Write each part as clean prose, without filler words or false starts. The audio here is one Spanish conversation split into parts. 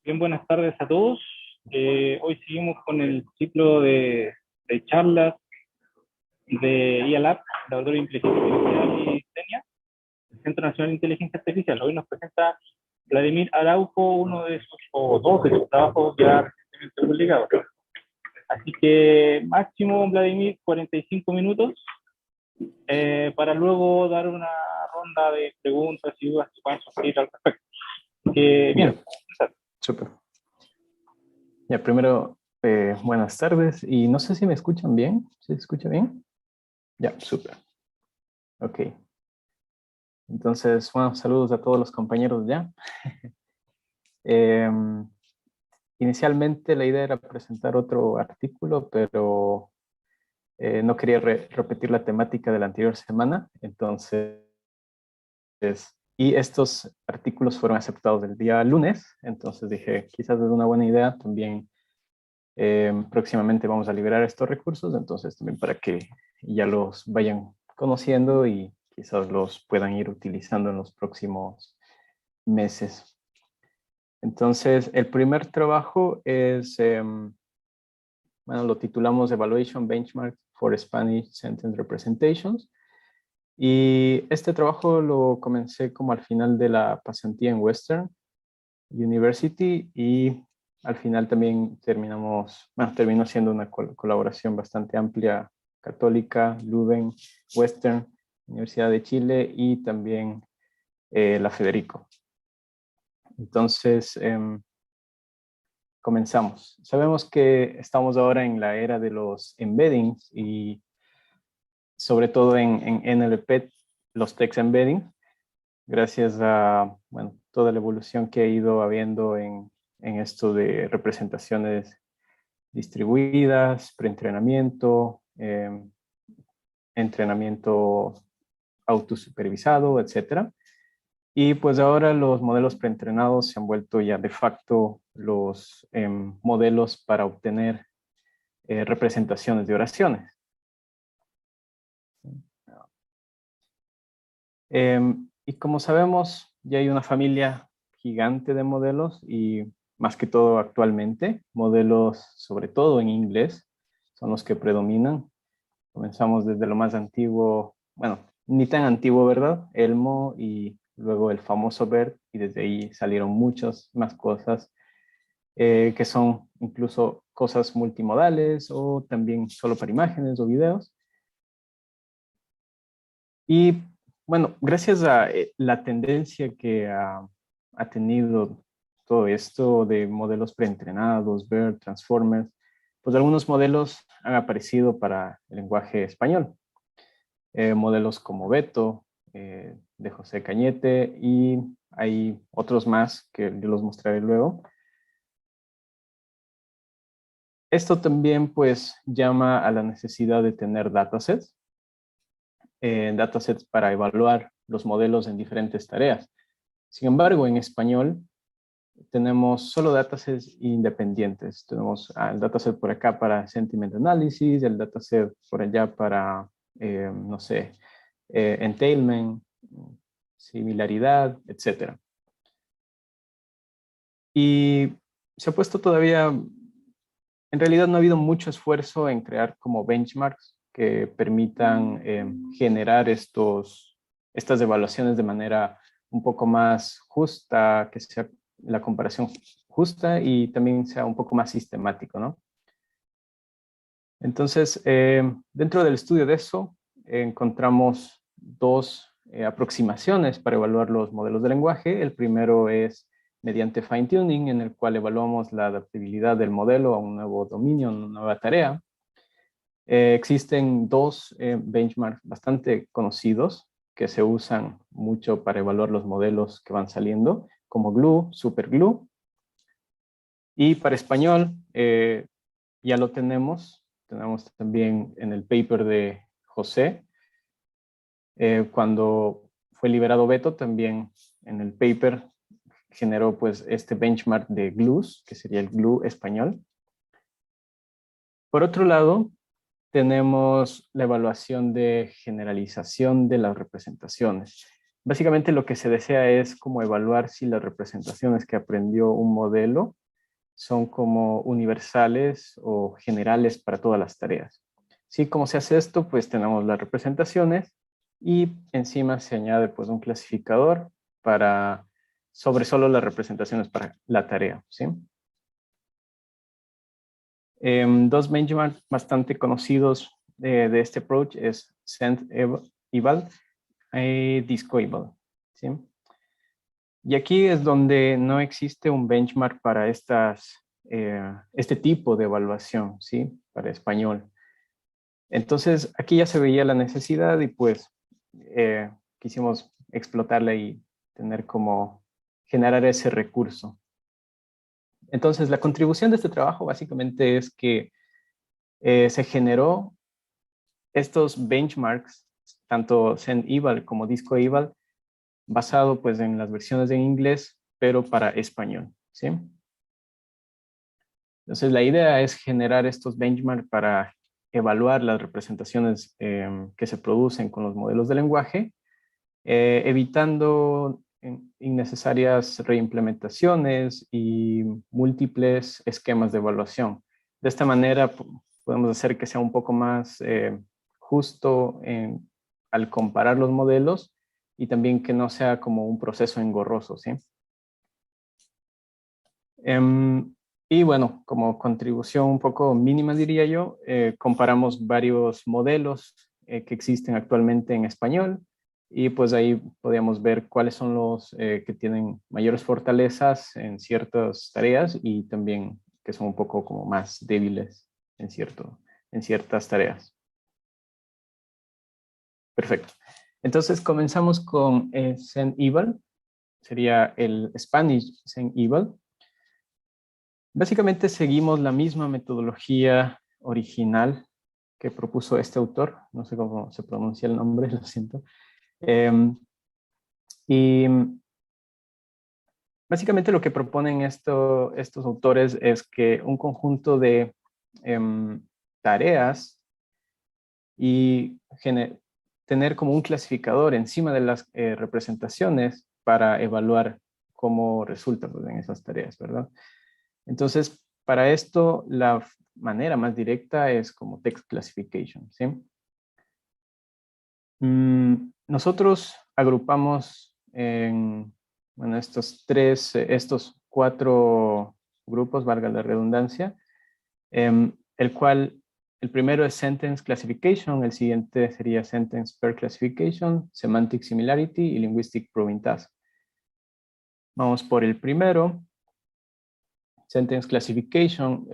Bien, buenas tardes a todos. Hoy seguimos con el ciclo de charlas de IALAB, Laboratorio de Inteligencia Artificial y CENIA, el Centro Nacional de Inteligencia Artificial. Hoy nos presenta Vladimir Araujo, uno de sus, o dos de sus trabajos ya recientemente publicados. Así que máximo, Vladimir, 45 minutos para luego dar una ronda de preguntas y dudas que puedan surgir al respecto. Bien. Súper. Ya, primero, buenas tardes. Y no sé si me escuchan bien. ¿Se escucha bien? Ya, súper. Ok. Entonces, bueno, saludos a todos los compañeros ya. Inicialmente la idea era presentar otro artículo, pero no quería repetir la temática de la anterior semana. Entonces, y estos artículos fueron aceptados el día lunes. Entonces dije, quizás es una buena idea también. Próximamente vamos a liberar estos recursos, entonces también para que ya los vayan conociendo y quizás los puedan ir utilizando en los próximos meses. Entonces, el primer trabajo es, bueno, lo titulamos Evaluation Benchmark for Spanish Sentence Representations. Y este trabajo lo comencé como al final de la pasantía en Western University y al final también terminó siendo una colaboración bastante amplia, Católica, Leuven, Western, Universidad de Chile y también la Federico. Entonces, comenzamos. Sabemos que estamos ahora en la era de los embeddings y sobre todo en NLP, los text embeddings, gracias a toda la evolución que ha ido habiendo en esto de representaciones distribuidas, preentrenamiento, entrenamiento autosupervisado, etc. Y pues ahora los modelos preentrenados se han vuelto ya de facto los modelos para obtener representaciones de oraciones. Y como sabemos, ya hay una familia gigante de modelos y más que todo actualmente, modelos sobre todo en inglés son los que predominan. Comenzamos desde lo más antiguo, bueno, ni tan antiguo, ¿verdad? Elmo y luego el famoso BERT y desde ahí salieron muchas más cosas que son incluso cosas multimodales o también solo para imágenes o videos. Y bueno, gracias a la tendencia que ha tenido todo esto de modelos preentrenados, BERT, Transformers, pues algunos modelos han aparecido para el lenguaje español. Modelos como Beto, de José Cañete, y hay otros más que yo los mostraré luego. Esto también pues llama a la necesidad de tener datasets, datasets para evaluar los modelos en diferentes tareas. Sin embargo, en español tenemos solo datasets independientes. Tenemos el dataset por acá para sentiment analysis, el dataset por allá para, no sé, entailment, similaridad, etc. Y se ha puesto todavía, en realidad no ha habido mucho esfuerzo en crear como benchmarks que permitan generar estas evaluaciones de manera un poco más justa, que sea la comparación justa y también sea un poco más sistemático, ¿no? Entonces, dentro del estudio de eso, encontramos dos aproximaciones para evaluar los modelos de lenguaje. El primero es mediante fine-tuning, en el cual evaluamos la adaptabilidad del modelo a un nuevo dominio, a una nueva tarea. Existen dos benchmarks bastante conocidos que se usan mucho para evaluar los modelos que van saliendo, como Glue, SuperGLUE. Y para español, ya lo tenemos también en el paper de José. Cuando fue liberado Beto, también en el paper generó pues este benchmark de GLUES, que sería el GLUE español. Por otro lado, tenemos la evaluación de generalización de las representaciones. básicamente lo que se desea es como evaluar si las representaciones que aprendió un modelo son como universales o generales para todas las tareas. ¿Sí? ¿Cómo se hace esto? Pues tenemos las representaciones y encima se añade pues un clasificador para sobre solo las representaciones para la tarea. ¿Sí? Dos benchmarks bastante conocidos de este approach es SendEval y DiscoEval. ¿Sí? Y aquí es donde no existe un benchmark para este tipo de evaluación, ¿sí? Para español. Entonces, aquí ya se veía la necesidad y pues quisimos explotarla y tener como generar ese recurso. Entonces, la contribución de este trabajo básicamente es que se generó estos benchmarks, tanto SendEval como DiscoEval, basado pues en las versiones en inglés, pero para español, ¿sí? Entonces, la idea es generar estos benchmarks para evaluar las representaciones que se producen con los modelos de lenguaje, evitando innecesarias reimplementaciones y múltiples esquemas de evaluación. De esta manera, podemos hacer que sea un poco más justo al comparar los modelos y también que no sea como un proceso engorroso, ¿sí? Y bueno, como contribución un poco mínima, diría yo, comparamos varios modelos que existen actualmente en español y pues ahí podíamos ver cuáles son los que tienen mayores fortalezas en ciertas tareas y también que son un poco como más débiles en ciertas tareas. Perfecto. Entonces comenzamos con SendEval, sería el Spanish SendEval. Básicamente seguimos la misma metodología original que propuso este autor, no sé cómo se pronuncia el nombre, lo siento. Y básicamente lo que proponen estos autores es que un conjunto de tareas y tener como un clasificador encima de las representaciones para evaluar cómo resulta pues, en esas tareas, ¿verdad? Entonces, para esto, la manera más directa es como text classification, ¿sí? Nosotros agrupamos bueno, estos cuatro grupos, valga la redundancia, el cual el primero es sentence classification, el siguiente sería sentence per classification, semantic similarity y linguistic proving task. Vamos por el primero, sentence classification.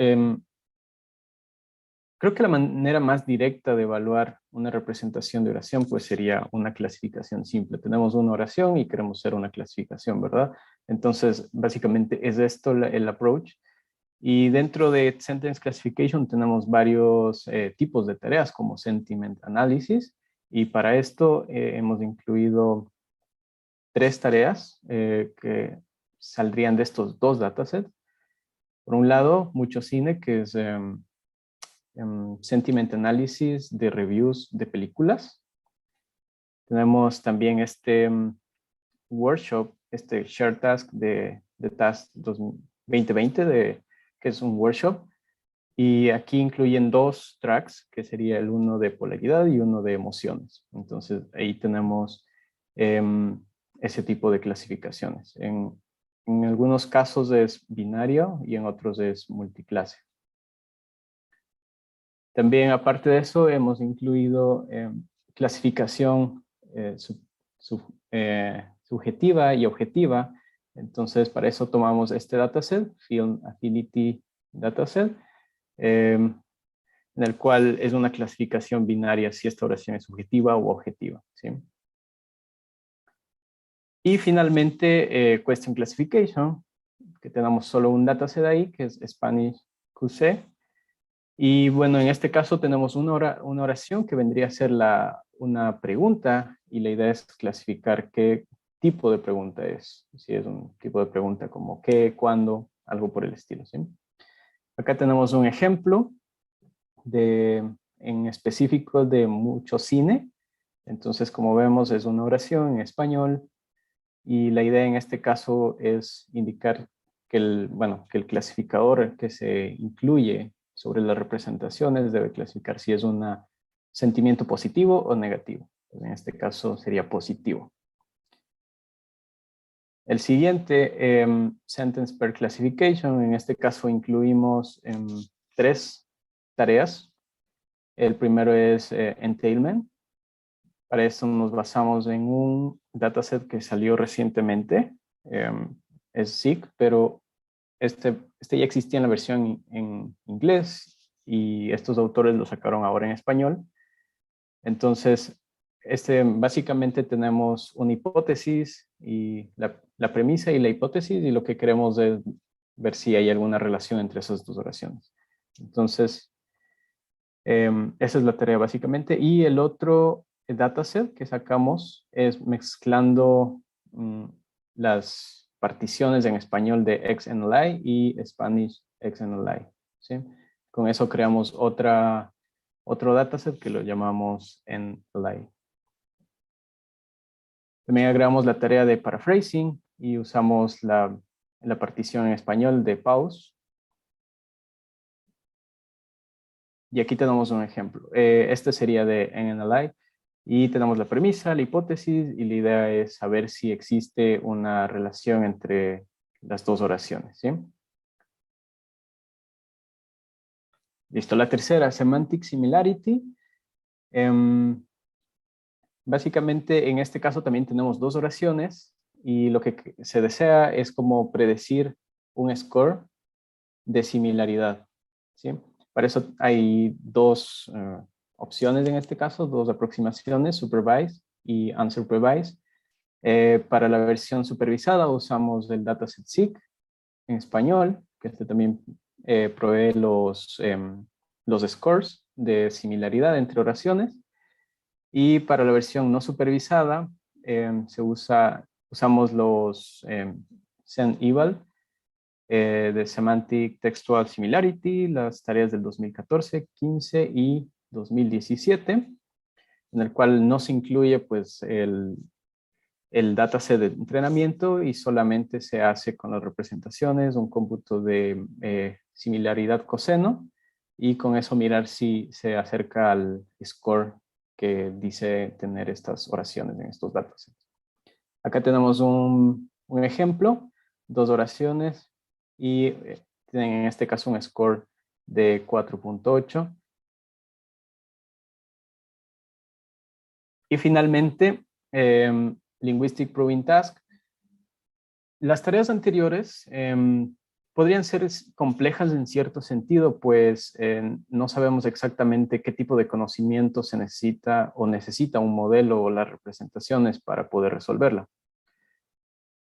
Creo que la manera más directa de evaluar una representación de oración pues sería una clasificación simple. Tenemos una oración y queremos hacer una clasificación, ¿verdad? Entonces, básicamente es esto el approach. Y dentro de Sentence Classification tenemos varios tipos de tareas como Sentiment Analysis. Y para esto hemos incluido 3 tareas que saldrían de estos 2 datasets. Por un lado, mucho cine, que es sentiment analysis de reviews de películas. Tenemos también este workshop, este share task de Task 2020, que es un workshop. Y aquí incluyen 2 tracks, que sería el uno de polaridad y uno de emociones. Entonces ahí tenemos ese tipo de clasificaciones. En algunos casos es binario y en otros es multiclase. También, aparte de eso, hemos incluido clasificación subjetiva y objetiva. Entonces, para eso tomamos este dataset, Film Affinity Dataset, en el cual es una clasificación binaria si esta oración es subjetiva u objetiva, ¿sí? Y finalmente, Question Classification, que tenemos solo un dataset ahí, que es Spanish QC. Y bueno, en este caso tenemos una oración que vendría a ser una pregunta y la idea es clasificar qué tipo de pregunta es. Si es un tipo de pregunta como qué, cuándo, algo por el estilo, ¿sí? Acá tenemos un ejemplo en específico de mucho cine. Entonces, como vemos, es una oración en español y la idea en este caso es indicar que que el clasificador que se incluye sobre las representaciones debe clasificar si es un sentimiento positivo o negativo. Pues en este caso sería positivo. El siguiente, Sentence Per Classification, en este caso incluimos 3 tareas. El primero es Entailment. Para eso nos basamos en un dataset que salió recientemente. Es SIG, pero este ya existía en la versión en inglés y estos autores lo sacaron ahora en español. Entonces, básicamente tenemos una hipótesis y la premisa y la hipótesis, y lo que queremos es ver si hay alguna relación entre esas dos oraciones. Entonces, esa es la tarea básicamente. Y el otro dataset que sacamos es mezclando las particiones en español de XNLI y Spanish XNLI. ¿Sí? Con eso creamos otro dataset que lo llamamos NLI. También agregamos la tarea de paraphrasing y usamos la partición en español de pause. Y aquí tenemos un ejemplo. Este sería de NLI y tenemos la premisa, la hipótesis y la idea es saber si existe una relación entre las dos oraciones. ¿Sí? Listo, la tercera, Semantic Similarity. Básicamente, en este caso también tenemos dos oraciones y lo que se desea es como predecir un score de similaridad. ¿Sí? Para eso hay dos opciones en este caso, dos aproximaciones, supervised y unsupervised. Para la versión supervisada usamos el dataset SIG en español, que este también provee los scores de similaridad entre oraciones. Y para la versión no supervisada, usamos los SEM-EVAL de Semantic Textual Similarity, las tareas del 2014, 15 y 2017, en el cual no se incluye pues, el dataset de entrenamiento y solamente se hace con las representaciones un cómputo de similaridad coseno y con eso mirar si se acerca al score que dice tener estas oraciones en estos datasets. Acá tenemos un ejemplo, dos oraciones y tienen en este caso un score de 4.8. Y finalmente, Linguistic Proving Task. Las tareas anteriores podrían ser complejas en cierto sentido, pues no sabemos exactamente qué tipo de conocimiento se necesita o necesita un modelo o las representaciones para poder resolverla.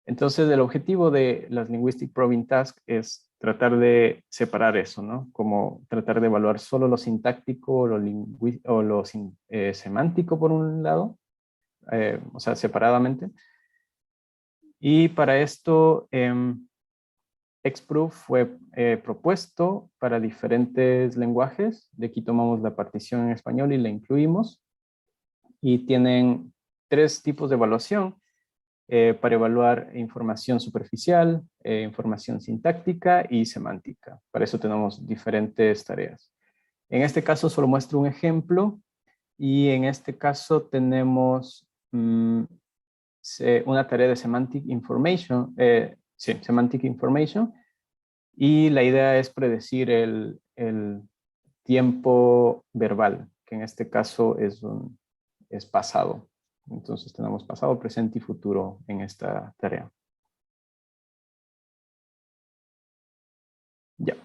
Entonces, el objetivo de las Linguistic Probing Task es tratar de separar eso, ¿no? Como tratar de evaluar solo lo sintáctico o lo semántico por un lado, o sea, separadamente. Y para esto, XProof fue propuesto para diferentes lenguajes. De aquí tomamos la partición en español y la incluimos. Y tienen 3 tipos de evaluación para evaluar información superficial, información sintáctica y semántica. Para eso tenemos diferentes tareas. En este caso solo muestro un ejemplo y en este caso tenemos una tarea de Semantic Information, Semantic Information, y la idea es predecir el tiempo verbal, que en este caso es pasado. Entonces tenemos pasado, presente y futuro en esta tarea. Ya.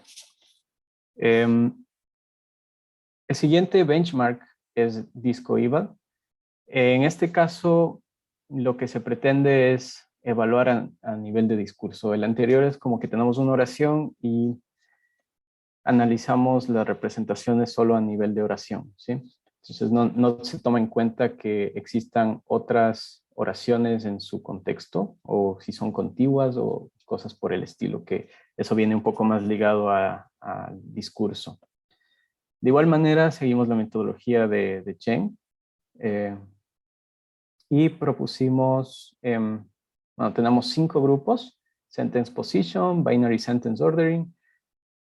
El siguiente benchmark es DiscoEval. En este caso, lo que se pretende es evaluar a nivel de discurso. El anterior es como que tenemos una oración y analizamos las representaciones solo a nivel de oración, ¿sí? Entonces no se toma en cuenta que existan otras oraciones en su contexto o si son contiguas o cosas por el estilo, que eso viene un poco más ligado al discurso. De igual manera, seguimos la metodología de Chen. y propusimos, bueno, tenemos 5 grupos: sentence position, binary sentence ordering,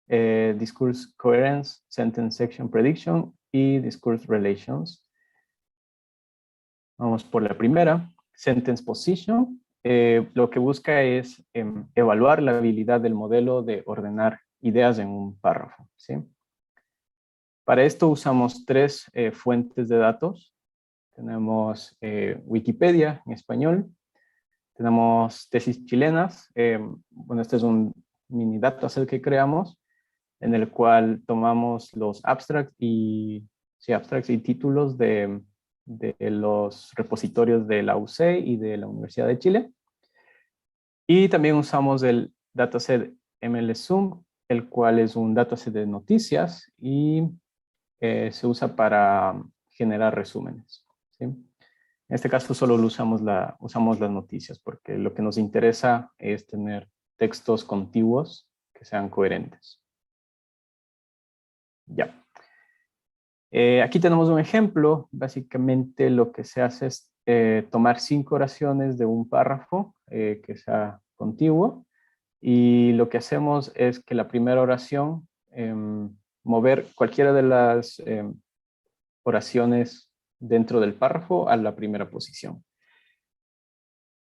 discourse coherence, sentence section prediction y discourse relations. Vamos por la primera, sentence position. Lo que busca es evaluar la habilidad del modelo de ordenar ideas en un párrafo, ¿sí? Para esto usamos 3 fuentes de datos. Tenemos Wikipedia en español, tenemos Tesis Chilenas. Bueno, este es un mini dataset que creamos en el cual tomamos los abstracts y títulos de los repositorios de la UC y de la Universidad de Chile. Y también usamos el dataset MLSum, el cual es un dataset de noticias y se usa para generar resúmenes, ¿sí? En este caso solo usamos las noticias porque lo que nos interesa es tener textos contiguos que sean coherentes. Ya. Aquí tenemos un ejemplo. Básicamente lo que se hace es tomar 5 oraciones de un párrafo que sea contiguo, y lo que hacemos es que la primera oración, mover cualquiera de las oraciones dentro del párrafo a la primera posición.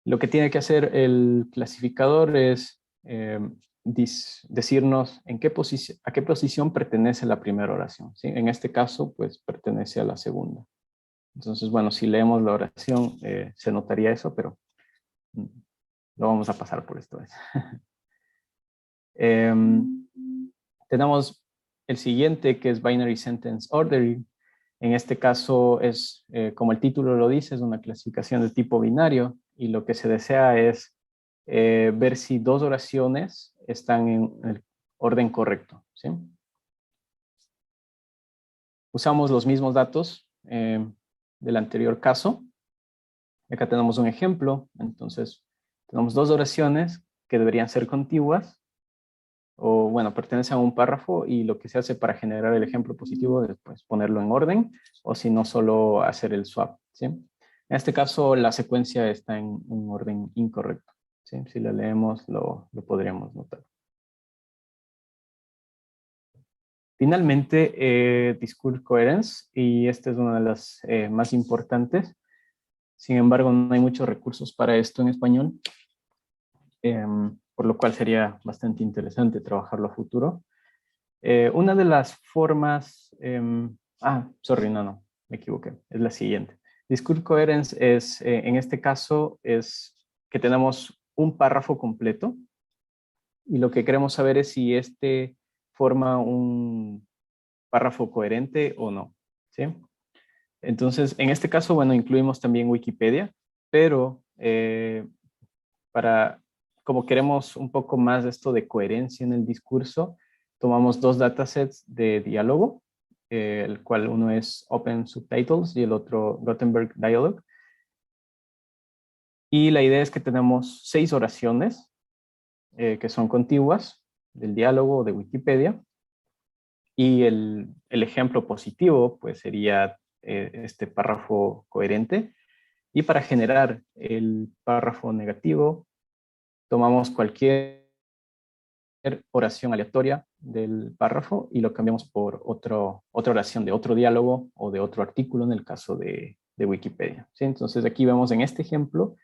Lo que tiene que hacer el clasificador es decirnos a qué posición pertenece la primera oración, ¿sí? En este caso, pues pertenece a la segunda. Entonces, bueno, si leemos la oración, se notaría eso, pero lo vamos a pasar por esto. Tenemos el siguiente, que es Binary Sentence Ordering. En este caso es, como el título lo dice, es una clasificación de tipo binario, y lo que se desea es ver si 2 oraciones están en el orden correcto, ¿sí? Usamos los mismos datos del anterior caso. Acá tenemos un ejemplo. Entonces, tenemos 2 oraciones que deberían ser contiguas, o bueno, pertenecen a un párrafo, y lo que se hace para generar el ejemplo positivo es pues, ponerlo en orden, o si no, solo hacer el swap, ¿sí? En este caso, la secuencia está en un orden incorrecto, ¿sí? Si la leemos, lo podríamos notar. Finalmente, Discourse Coherence, y esta es una de las más importantes. Sin embargo, no hay muchos recursos para esto en español, por lo cual sería bastante interesante trabajarlo a futuro. Una de las formas... no, me equivoqué, es la siguiente. Discourse Coherence es, en este caso, es que tenemos un párrafo completo, y lo que queremos saber es si este forma un párrafo coherente o no, ¿sí? Entonces, en este caso, bueno, incluimos también Wikipedia, pero como queremos un poco más de esto de coherencia en el discurso, tomamos 2 datasets de diálogo, el cual uno es Open Subtitles y el otro Gutenberg Dialogue. Y la idea es que tenemos 6 oraciones que son contiguas del diálogo de Wikipedia, y el ejemplo positivo pues sería este párrafo coherente. Y para generar el párrafo negativo, tomamos cualquier oración aleatoria del párrafo y lo cambiamos por otra oración de otro diálogo o de otro artículo en el caso de Wikipedia, ¿sí? Entonces aquí vemos en este ejemplo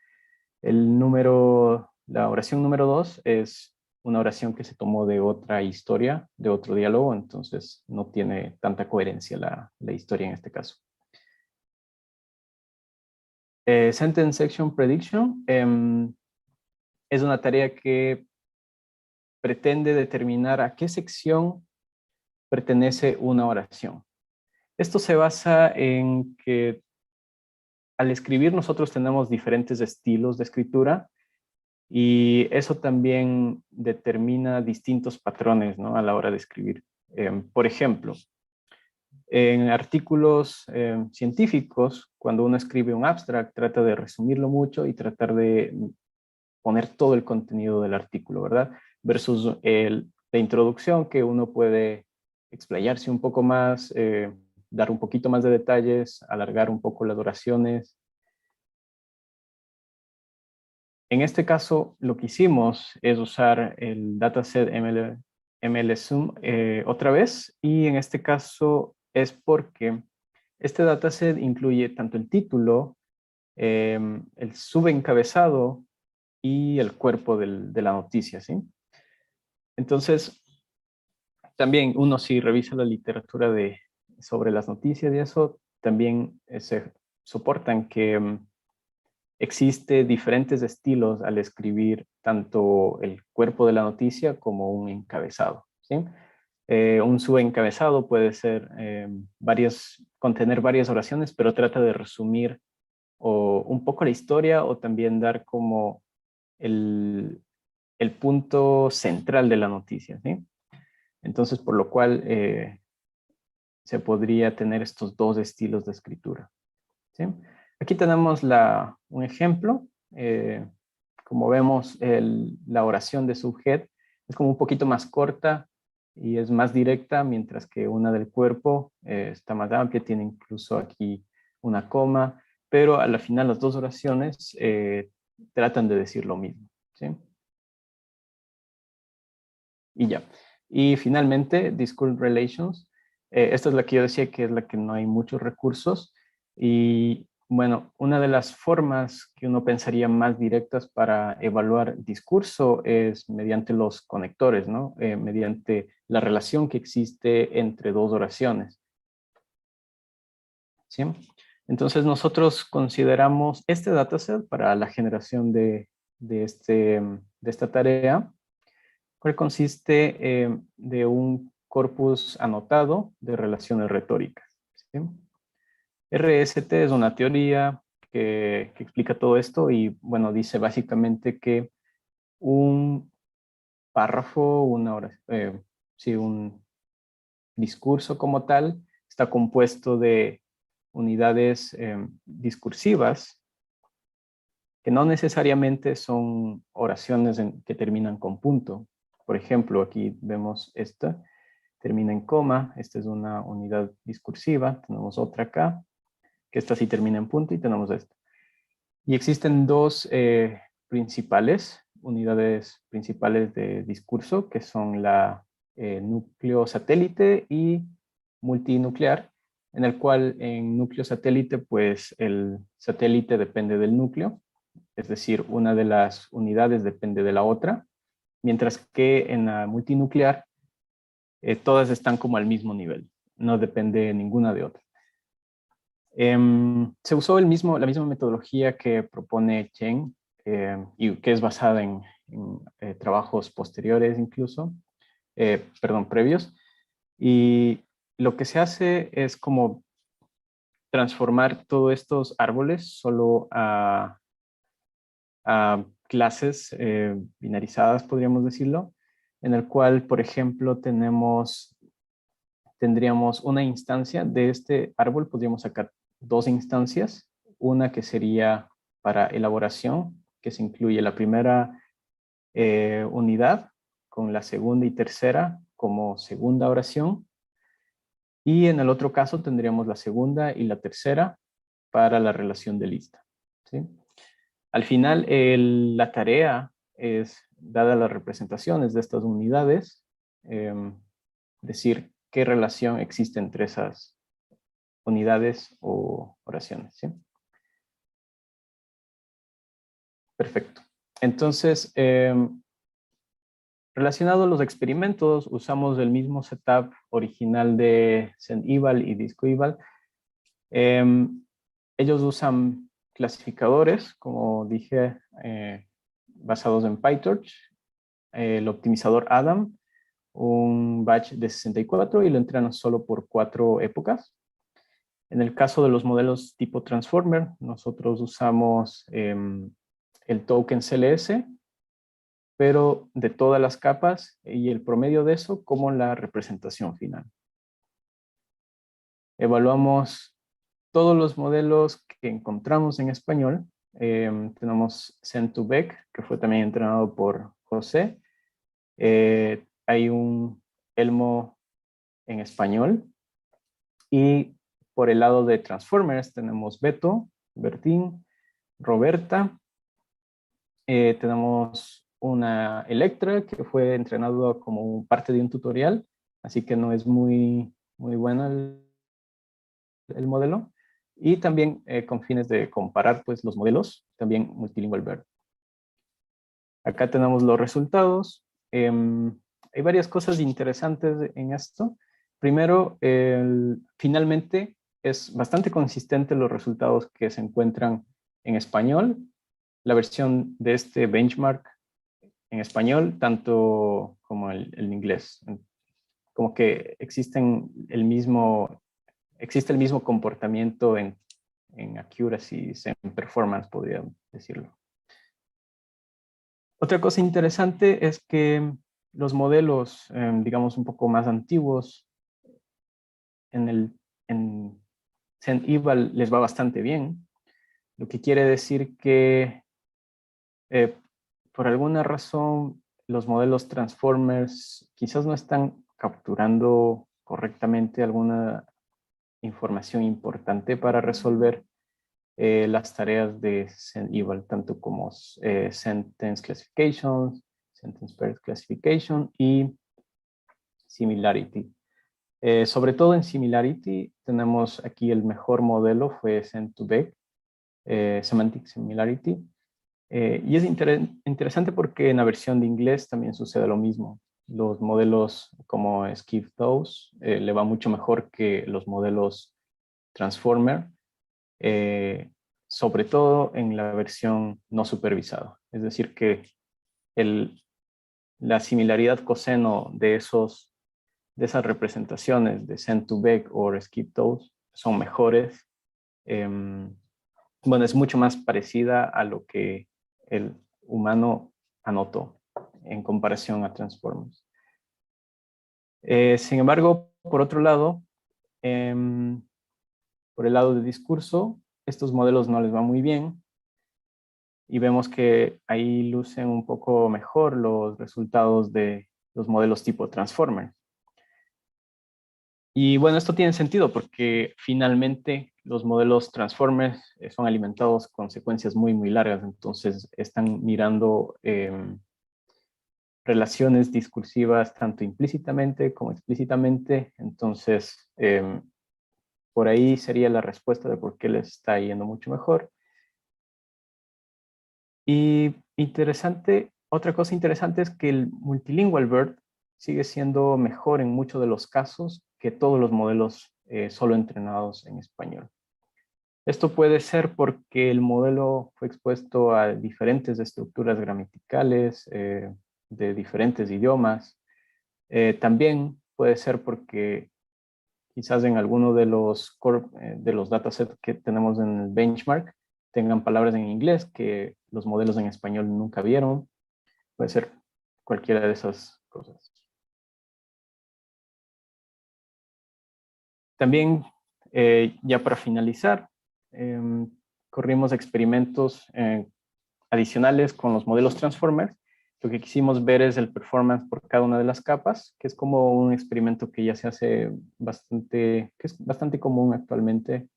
la oración número 2 es una oración que se tomó de otra historia, de otro diálogo, entonces no tiene tanta coherencia la historia en este caso. Sentence Section Prediction es una tarea que pretende determinar a qué sección pertenece una oración. Esto se basa en que al escribir nosotros tenemos diferentes estilos de escritura, y eso también determina distintos patrones, ¿no?, a la hora de escribir. Por ejemplo, en artículos científicos, cuando uno escribe un abstract, trata de resumirlo mucho y tratar de poner todo el contenido del artículo, ¿verdad? Versus la introducción, que uno puede explayarse un poco más, dar un poquito más de detalles, alargar un poco las oraciones. En este caso, lo que hicimos es usar el dataset MLSum otra vez, y en este caso es porque este dataset incluye tanto el título, el subencabezado y el cuerpo de la noticia, ¿sí? Entonces, también uno si revisa la literatura sobre las noticias y eso, también se soportan que existe diferentes estilos al escribir tanto el cuerpo de la noticia como un encabezado, ¿sí? Un subencabezado puede ser contener varias oraciones, pero trata de resumir un poco la historia o también dar como el, el punto central de la noticia, ¿sí? Entonces, por lo cual se podría tener estos dos estilos de escritura, ¿sí? Aquí tenemos un ejemplo. Como vemos, la oración de subjet es como un poquito más corta y es más directa, mientras que una del cuerpo está más amplia, tiene incluso aquí una coma, pero a la final las dos oraciones tratan de decir lo mismo, ¿sí? Y ya. Y finalmente, Discourse Relations. Esta es la que yo decía que es la que no hay muchos recursos. Y bueno, una de las formas que uno pensaría más directas para evaluar discurso es mediante los conectores, ¿no? Mediante la relación que existe entre dos oraciones, ¿sí? Entonces nosotros consideramos este dataset para la generación de esta tarea, cual consiste de un corpus anotado de relaciones retóricas, ¿sí? RST es una teoría que explica todo esto y, bueno, dice básicamente que un párrafo, sí, un discurso como tal, está compuesto de unidades discursivas que no necesariamente son oraciones que terminan con punto. Por ejemplo, aquí vemos esta, termina en coma, esta es una unidad discursiva, tenemos otra acá, que esta sí termina en punto, y tenemos esta. Y existen dos unidades principales de discurso, que son la núcleo satélite y multinuclear, en el cual en núcleo satélite, pues el satélite depende del núcleo, es decir, una de las unidades depende de la otra, mientras que en la multinuclear todas están como al mismo nivel, no depende ninguna de otra. Se usó la misma metodología que propone Chen y que es basada en trabajos posteriores incluso, perdón, previos. Y lo que se hace es como transformar todos estos árboles solo a clases binarizadas, podríamos decirlo, en el cual, por ejemplo, tendríamos una instancia de este árbol, podríamos sacar dos instancias, una que sería para elaboración, que se incluye la primera unidad con la segunda y tercera como segunda oración, y en el otro caso tendríamos la segunda y la tercera para la relación de lista, ¿sí? Al final, la tarea es, dada las representaciones de estas unidades, decir qué relación existe entre esas unidades o oraciones, ¿sí? Perfecto. Entonces, relacionado a los experimentos, usamos el mismo setup original de CentEval y DiscoEval. Ellos usan clasificadores, como dije, basados en PyTorch, el optimizador Adam, un batch de 64 y lo entrenan solo por 4 épocas. En el caso de los modelos tipo Transformer, nosotros usamos el token CLS, pero de todas las capas y el promedio de eso como la representación final. Evaluamos todos los modelos que encontramos en español. Tenemos Cent2Bec, que fue también entrenado por José. Hay un Elmo en español. Y por el lado de Transformers tenemos Beto, Bertín, Roberta, tenemos una Electra que fue entrenado como parte de un tutorial, así que no es muy bueno el modelo. Y también con fines de comparar pues, los modelos, también Multilingual BERT. Acá tenemos los resultados. Hay varias cosas interesantes en esto. Primero, finalmente es bastante consistente los resultados que se encuentran en español. La versión de este benchmark en español, tanto como el inglés. Como que existe el mismo comportamiento en accuracy, en performance, podría decirlo. Otra cosa interesante es que los modelos, digamos, un poco más antiguos, en CentEval les va bastante bien, lo que quiere decir que por alguna razón los modelos Transformers quizás no están capturando correctamente alguna información importante para resolver las tareas de CentEval, tanto como Sentence Classification, Sentence Pairs Classification y Similarity. Sobre todo en Similarity tenemos aquí el mejor modelo, fue Cent2Vec, Semantic Similarity. Y es interesante porque en la versión de inglés también sucede lo mismo. Los modelos como Skip-Those le va mucho mejor que los modelos Transformer, sobre todo en la versión no supervisada. Es decir, que la similaridad coseno de esas representaciones de Cent2Vec o Skip-Those son mejores. Bueno, es mucho más parecida a lo que el humano anotó en comparación a Transformers. Sin embargo, por otro lado, por el lado de discurso, estos modelos no les va muy bien y vemos que ahí lucen un poco mejor los resultados de los modelos tipo Transformer. Y bueno, esto tiene sentido porque finalmente los modelos Transformers son alimentados con secuencias muy largas, entonces están mirando relaciones discursivas tanto implícitamente como explícitamente, entonces por ahí sería la respuesta de por qué les está yendo mucho mejor. Y otra cosa interesante es que el Multilingual BERT sigue siendo mejor en muchos de los casos que todos los modelos solo entrenados en español. Esto puede ser porque el modelo fue expuesto a diferentes estructuras gramaticales de diferentes idiomas. También puede ser porque quizás en alguno de los datasets que tenemos en el benchmark tengan palabras en inglés que los modelos en español nunca vieron. Puede ser cualquiera de esas cosas. También, ya para finalizar, corrimos experimentos adicionales con los modelos Transformers. Lo que quisimos ver es el performance por cada una de las capas, que es como un experimento que ya se hace que es bastante común actualmente.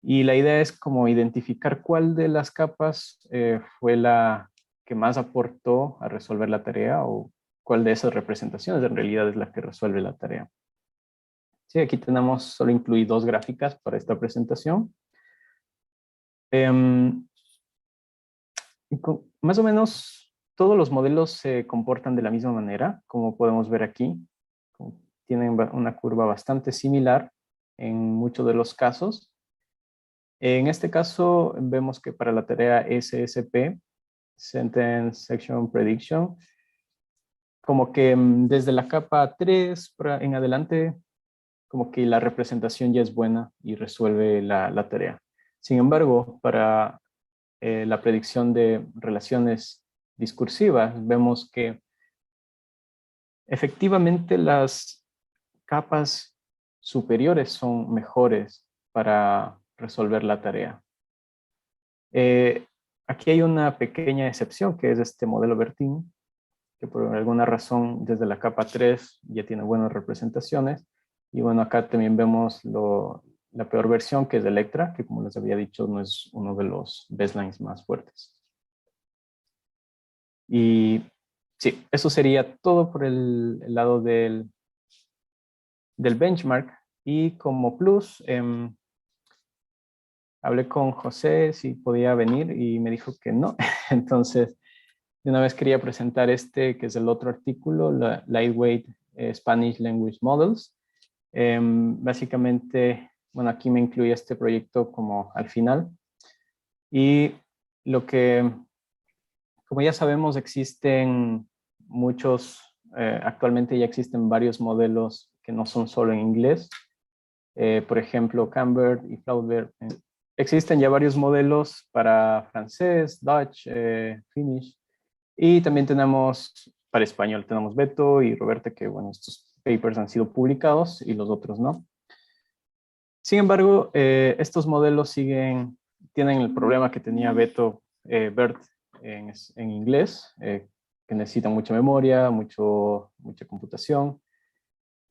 Y la idea es como identificar cuál de las capas fue la que más aportó a resolver la tarea o cuál de esas representaciones en realidad es la que resuelve la tarea. Sí, aquí solo incluí 2 gráficas para esta presentación. Más o menos todos los modelos se comportan de la misma manera, como podemos ver aquí. Tienen una curva bastante similar en muchos de los casos. En este caso vemos que para la tarea SSP, Sentence Section Prediction, como que desde la capa 3 en adelante, como que la representación ya es buena y resuelve la tarea. Sin embargo, para la predicción de relaciones discursivas, vemos que efectivamente las capas superiores son mejores para resolver la tarea. Aquí hay una pequeña excepción, que es este modelo Bertin, que por alguna razón desde la capa 3 ya tiene buenas representaciones. Y bueno, acá también vemos la peor versión, que es Electra, que como les había dicho, no es uno de los baselines más fuertes. Y sí, eso sería todo por el lado del benchmark. Y como plus, hablé con José si podía venir y me dijo que no. Entonces, de una vez quería presentar este, que es el otro artículo, Lightweight Spanish Language Models. Básicamente, bueno, aquí me incluye este proyecto como al final. Y lo que, como ya sabemos, existen muchos, actualmente ya existen varios modelos que no son solo en inglés. Por ejemplo, Cambert y Flaubert. Existen ya varios modelos para francés, Dutch, Finnish. Y también tenemos para español, tenemos Beto y Roberta, que bueno, estos papers han sido publicados y los otros no. Sin embargo, estos modelos tienen el problema que tenía Beto, BERT en inglés, que necesitan mucha memoria, mucha computación.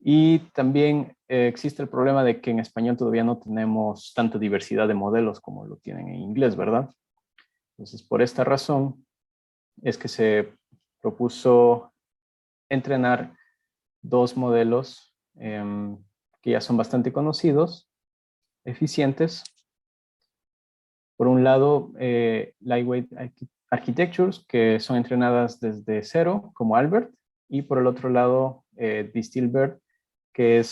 Y también existe el problema de que en español todavía no tenemos tanta diversidad de modelos como lo tienen en inglés, ¿verdad? Entonces, por esta razón es que se propuso entrenar dos modelos que ya son bastante conocidos, eficientes. Por un lado, Lightweight Architectures, que son entrenadas desde cero, como Albert, y por el otro lado, DistillBERT, que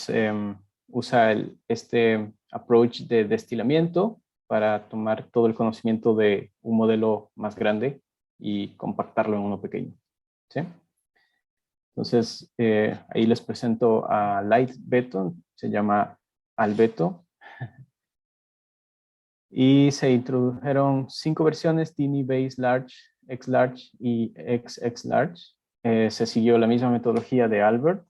usa este approach de destilamiento para tomar todo el conocimiento de un modelo más grande y compactarlo en uno pequeño. ¿Sí? Entonces, ahí les presento a LightBeto, se llama Albeto, y se introdujeron 5 versiones: Tiny, Base, Large, X Large y XX Large. Se siguió la misma metodología de Albert.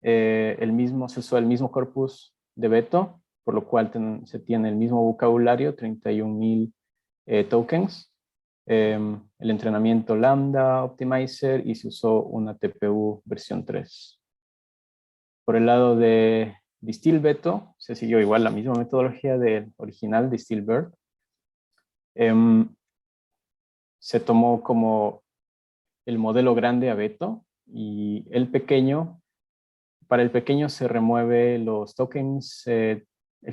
Se usó el mismo corpus de Beto, por lo cual se tiene el mismo vocabulario, 31,000 tokens. El entrenamiento Lambda Optimizer, y se usó una TPU versión 3. Por el lado de DistillBeto, se siguió igual la misma metodología del original DistillBERT. Se tomó como el modelo grande a Beto, y para el pequeño se remueve los tokens, el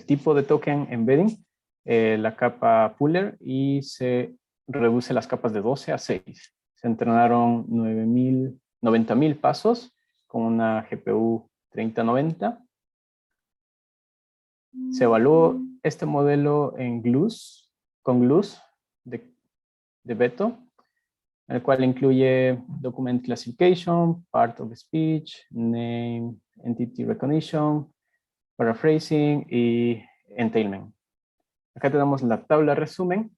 tipo de token embedding, la capa Puller, y se reduce las capas de 12 a 6. Se entrenaron 90,000 pasos con una GPU 3090. Se evaluó este modelo con GLUS de Beto, el cual incluye Document Classification, Part of Speech, Name, Entity Recognition, Paraphrasing y Entailment. Acá tenemos la tabla resumen.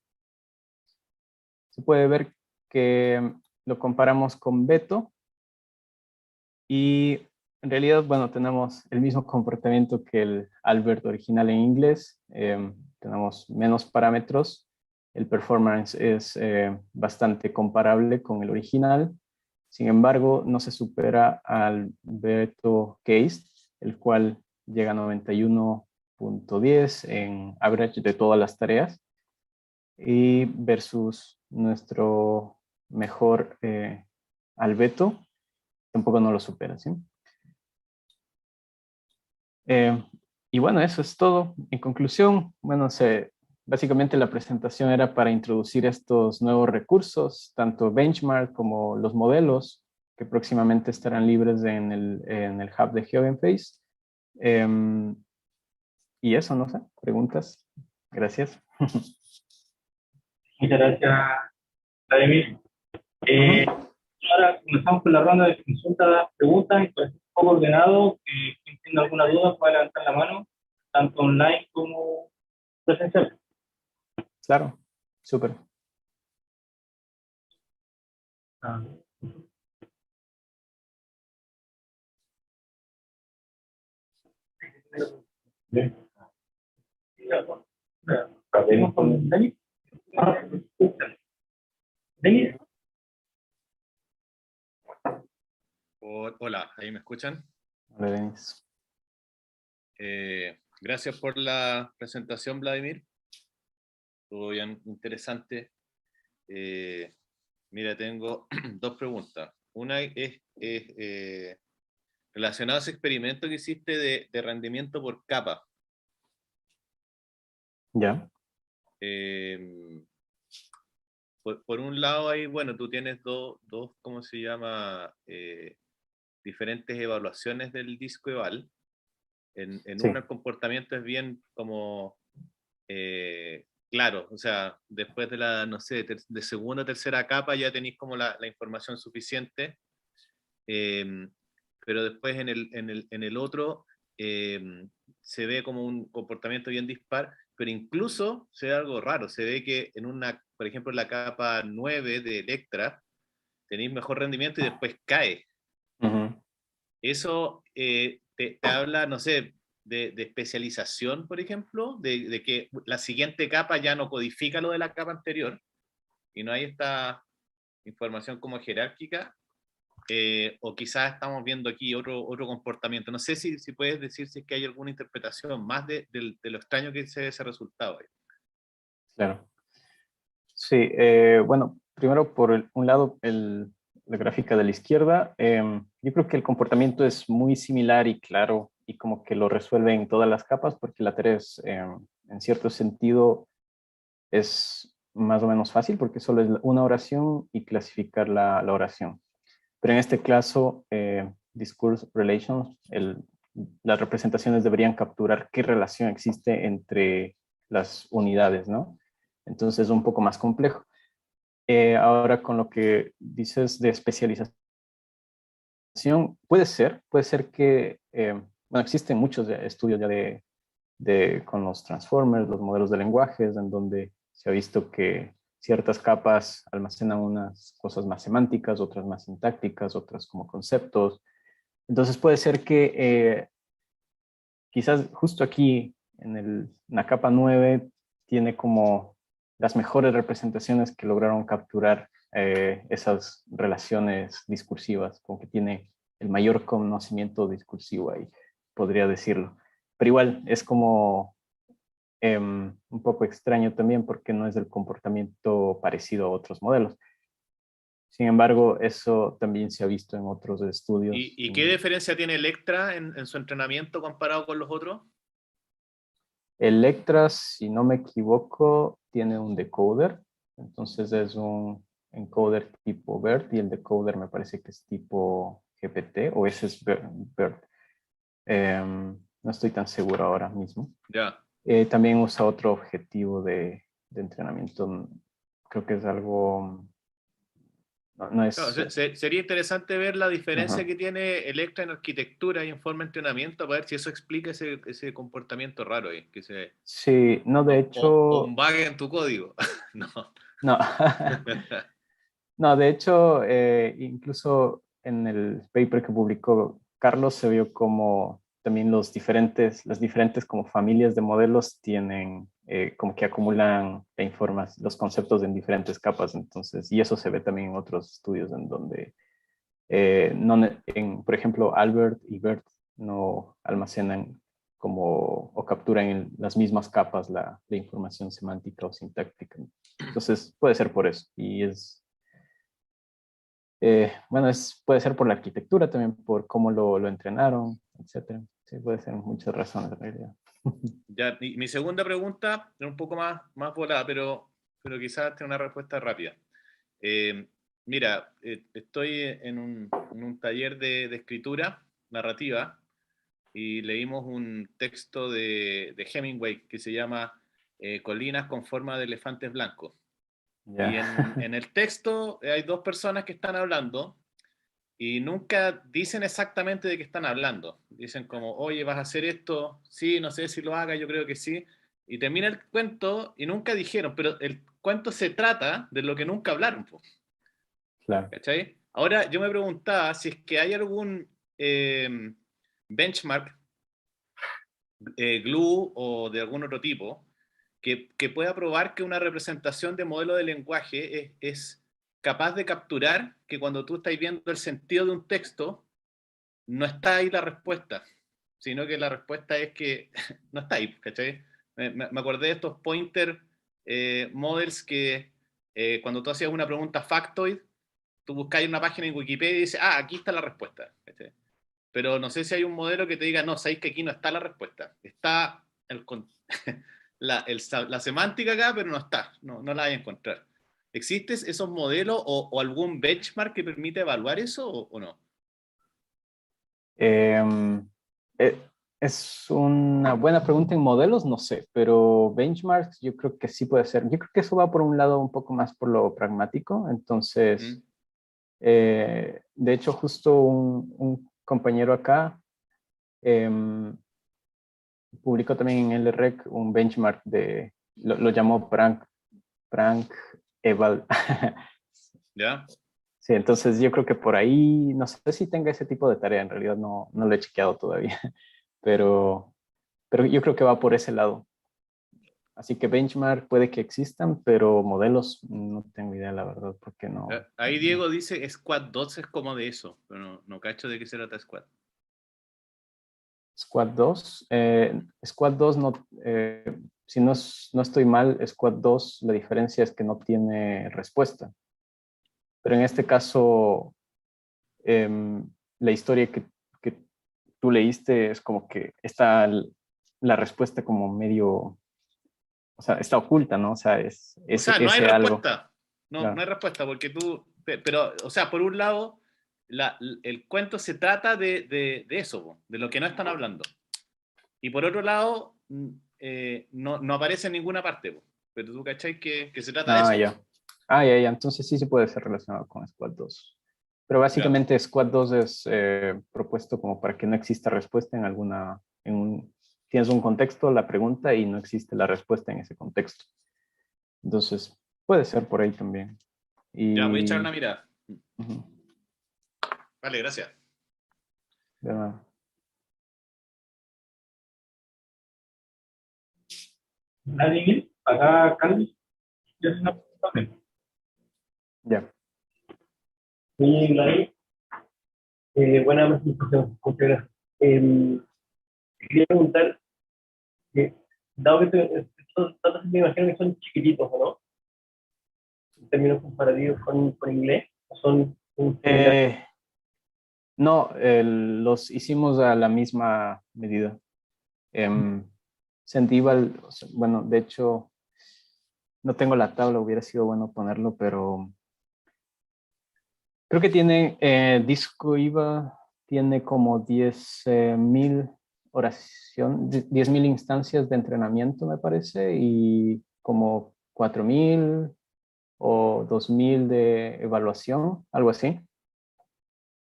Se puede ver que lo comparamos con Beto, y en realidad, bueno, tenemos el mismo comportamiento que el Albert original en inglés. Tenemos menos parámetros. El performance es bastante comparable con el original. Sin embargo, no se supera al Beto Case, el cual llega a 91,10 en average de todas las tareas, y versus nuestro mejor Albeto, tampoco no lo supera, ¿sí? Y bueno, eso es todo. En conclusión, bueno, básicamente la presentación era para introducir estos nuevos recursos, tanto benchmark como los modelos, que próximamente estarán libres en el hub de Hugging Face. Y eso, no sé, preguntas. Gracias. Muchas gracias, Vladimir. Ahora comenzamos con la ronda de consultas, preguntas, y pues un poco ordenado. Quien tenga alguna duda puede levantar la mano, tanto online como presencial. Claro, súper. ¿Partimos con Denis? ¿Denis? Hola, ¿ahí me escuchan? Hola, Denis. Gracias por la presentación, Vladimir. Estuvo bien interesante. Mira, tengo dos preguntas. Una es relacionada a ese experimento que hiciste de rendimiento por capa. Ya. Por un lado, ahí, bueno, tú tienes dos ¿cómo se llama? Diferentes evaluaciones del disco eval. En Sí. una el comportamiento es bien como claro, o sea, después de la, no sé, de segunda o tercera capa ya tenéis como la información suficiente, pero después en el otro se ve como un comportamiento bien dispar, pero incluso se ve algo raro, se ve que en una, por ejemplo, en la capa 9 de Electra, tenéis mejor rendimiento y después cae. Eso te habla, no sé, de especialización, por ejemplo, de que la siguiente capa ya no codifica lo de la capa anterior y no hay esta información como jerárquica, o quizás estamos viendo aquí otro comportamiento. No sé si puedes decir si es que hay alguna interpretación más de lo extraño que es ese resultado. Claro. Sí, bueno, primero por un lado, la gráfica de la izquierda, yo creo que el comportamiento es muy similar y claro, y como que lo resuelve en todas las capas, porque la tarea es, en cierto sentido, es más o menos fácil, porque solo es una oración y clasificar la oración. Pero en este caso, Discourse Relations, las representaciones deberían capturar qué relación existe entre las unidades, ¿no? Entonces es un poco más complejo. Ahora con lo que dices de especialización, puede ser que, bueno, existen muchos estudios ya con los transformers, los modelos de lenguajes, en donde se ha visto que ciertas capas almacenan unas cosas más semánticas, otras más sintácticas, otras como conceptos. Entonces puede ser que quizás justo aquí en la capa 9 tiene como las mejores representaciones que lograron capturar esas relaciones discursivas, como que tiene el mayor conocimiento discursivo ahí, podría decirlo. Pero igual es como un poco extraño también porque no es el comportamiento parecido a otros modelos. Sin embargo, eso también se ha visto en otros estudios. ¿Y qué diferencia tiene Electra en su entrenamiento comparado con los otros? Electra, si no me equivoco, tiene un decoder. Entonces es un encoder tipo BERT y el decoder me parece que es tipo GPT o ese es BERT. No estoy tan seguro ahora mismo. Ya. También usa otro objetivo de entrenamiento. Creo que es algo... No es... Claro, sería interesante ver la diferencia Ajá. que tiene Electra en arquitectura y en forma de entrenamiento para ver si eso explica ese comportamiento raro ahí, Sí, no, de o hecho... un bug en tu código. No. No. No, de hecho, incluso en el paper que publicó Carlos se vio como también las diferentes como familias de modelos tienen como que acumulan los conceptos en diferentes capas. Entonces, y eso se ve también en otros estudios en donde, por ejemplo, Albert y Bert no almacenan como o capturan en las mismas capas la información semántica o sintáctica. Entonces, puede ser por eso. Y bueno, puede ser por la arquitectura también, por cómo lo entrenaron, etcétera. Sí, puede ser muchas razones en realidad. Ya, mi segunda pregunta es un poco más volada, pero quizás tiene una respuesta rápida. Mira, estoy en un taller de escritura narrativa y leímos un texto de Hemingway que se llama Colinas con forma de elefantes blancos. Y Ya. en el texto hay dos personas que están hablando y nunca dicen exactamente de qué están hablando. Dicen como, oye, ¿vas a hacer esto? Sí, no sé si lo haga, yo creo que sí. Y termina el cuento y nunca dijeron, pero el cuento se trata de lo que nunca hablaron, po, Claro. ¿cachai? Ahora yo me preguntaba si es que hay algún benchmark, glue o de algún otro tipo, que pueda probar que una representación de modelo de lenguaje es capaz de capturar que cuando tú estás viendo el sentido de un texto, no está ahí la respuesta, sino que la respuesta es que no está ahí, ¿cachai? Me acordé de estos pointer models que cuando tú hacías una pregunta factoid, tú buscáis una página en Wikipedia y dices, ah, aquí está la respuesta, ¿cachai? Pero no sé si hay un modelo que te diga, no, sabéis que aquí no está la respuesta. Está la semántica acá, pero no está, no la vais a encontrar. ¿Existen esos modelos o algún benchmark que permite evaluar eso o no? Em, es una buena pregunta en modelos, no sé, pero benchmarks yo creo que sí puede ser. Yo creo que eso va por un lado un poco más por lo pragmático. Entonces, ¿Mm? de hecho, justo un compañero acá publicó también en LREC un benchmark lo llamó Prank Eval. ¿Ya? Sí, entonces yo creo que por ahí, no sé si tenga ese tipo de tarea, en realidad no lo he chequeado todavía, pero, pero yo creo que va por ese lado. Así que benchmark puede que existan, pero modelos no tengo idea, la verdad, porque no. Ahí Diego dice Squad 2 es como de eso, pero no cacho de qué se trata Squad. Squad 2. Squad 2 no, si no estoy mal, Squad 2 la diferencia es que no tiene respuesta. Pero en este caso, la historia que tú leíste es como que está la respuesta como medio, o sea, está oculta, ¿no? O sea, es O sea, no hay ese algo. respuesta. No Claro. hay respuesta, porque tú. Pero, o sea, por un lado, el cuento se trata de eso, po, de lo que no están hablando. Y por otro lado, no aparece en ninguna parte, po. Pero tú cachai que se trata de Ah, eso. ya. Ah, ya. Entonces sí se puede ser relacionado con Squad 2. Pero Ya. básicamente Squad 2 es propuesto como para que no exista respuesta tienes un contexto, la pregunta, y no existe la respuesta en ese contexto. Entonces, puede ser por ahí también. Ya, voy a echar Y, una mirada. ujú, Vale, gracias. de nada. Nadie, acá, Carlos, yo soy una persona. Ya. Sí, Gladys, buena presentación, muchas gracias. Quería preguntar, eh, dado que estos datos me imagino que son chiquititos, ¿o no? En términos comparativos con inglés, ¿o son similares? Eh, no, los hicimos a la misma medida. Sendíval, o sea, bueno, de hecho, no tengo la tabla, hubiera sido bueno ponerlo, pero creo que tiene disco IVA, tiene como 10,000 10,000 instancias de entrenamiento, me parece, y como 4,000 o 2,000 de evaluación, algo así.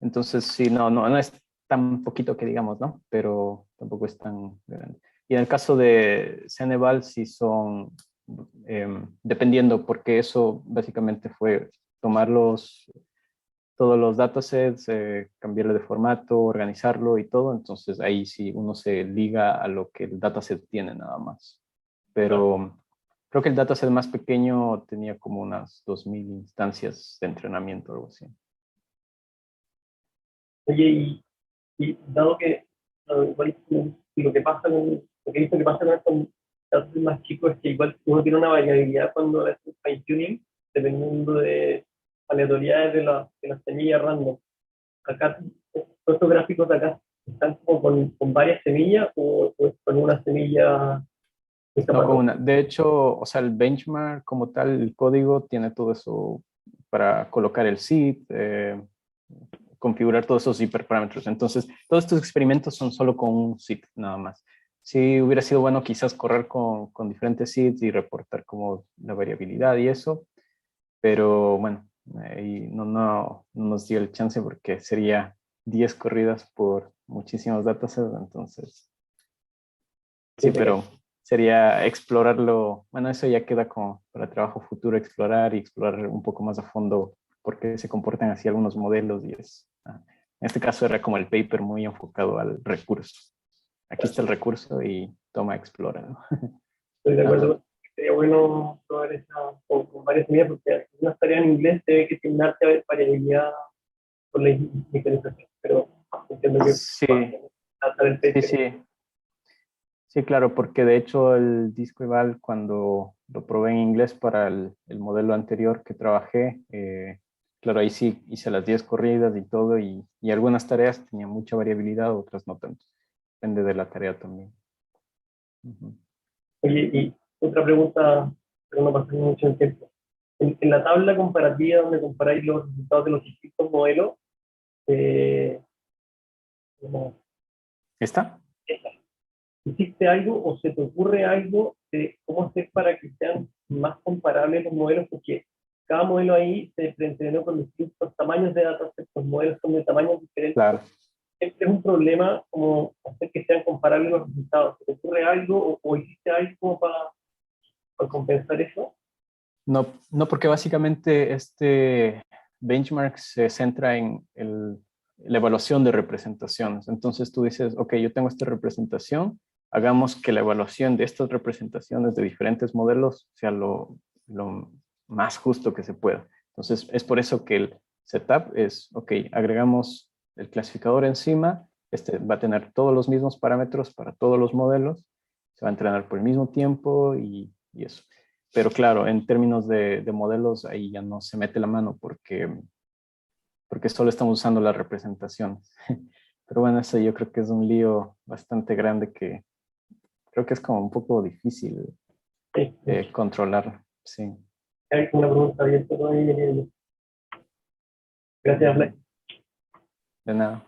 Entonces, sí, no es tan poquito que digamos, ¿no? Pero tampoco es tan grande. Y en el caso de Ceneval, sí son, dependiendo, porque eso básicamente fue tomar todos los datasets, cambiarle de formato, organizarlo y todo. Entonces, ahí sí uno se liga a lo que el dataset tiene nada más. Claro. Pero creo que el dataset más pequeño tenía como unas 2,000 instancias de entrenamiento, algo así. Oye, y dado que igual, lo que pasa lo que he visto que pasa con estos datos más chicos es que igual uno tiene una variabilidad cuando hace fine tuning, dependiendo de aleatoriedades de las semillas random. Acá, todos estos gráficos de acá están como con varias semillas o es con una semilla No con escapando. una. De hecho, o sea, el benchmark como tal, el código tiene todo eso para colocar el seed, configurar todos esos hiperparámetros. Entonces, todos estos experimentos son solo con un seed nada más. Sí, hubiera sido bueno quizás correr con diferentes seeds y reportar como la variabilidad y eso, pero bueno, ahí no nos dio el chance porque sería 10 corridas por muchísimos datasets, entonces sí, pero sería explorarlo. Bueno, eso ya queda como para trabajo futuro, explorar y explorar un poco más a fondo por qué se comportan así algunos modelos y es. En este caso era como el paper muy enfocado al recurso. Aquí está el recurso y toma, explora, ¿no? Estoy de Ajá. acuerdo. Sería bueno probar esa con varias semillas porque una tarea en inglés tiene que asignarte a ver variabilidad con la diferenciación, pero entiendo que Sí, hasta el Sí, paper. sí. Sí, claro, porque de hecho el disco eval, cuando lo probé en inglés para el modelo anterior que trabajé, claro, ahí sí hice las 10 corridas y todo, y algunas tareas tenían mucha variabilidad, otras no tanto. Depende de la tarea también. Ujú. Oye, y otra pregunta, pero no pasa mucho el tiempo. En la tabla comparativa donde comparáis los resultados de los distintos modelos, como ¿Está? esta, ¿hiciste algo o se te ocurre algo de cómo hacer para que sean más comparables los modelos? Porque cada modelo ahí se entrenó con distintos tamaños de datasets, los modelos son de tamaños diferentes. Claro. Siempre es un problema como hacer que sean comparables los resultados. ¿Se te ocurre algo o hiciste algo para compensar eso? No, no, porque básicamente este benchmark se centra en la evaluación de representaciones. Entonces tú dices, ok, yo tengo esta representación, hagamos que la evaluación de estas representaciones de diferentes modelos sea lo más justo que se pueda. Entonces es por eso que el setup es, ok, agregamos el clasificador encima, este va a tener todos los mismos parámetros para todos los modelos, se va a entrenar por el mismo tiempo y eso. Pero claro, en términos de modelos, ahí ya no se mete la mano porque solo estamos usando las representaciones. Pero bueno, eso yo creo que es un lío bastante grande que creo que es como un poco difícil Sí. controlar. Sí, Hay una pregunta abierta todavía. Gracias, Blake. de nada.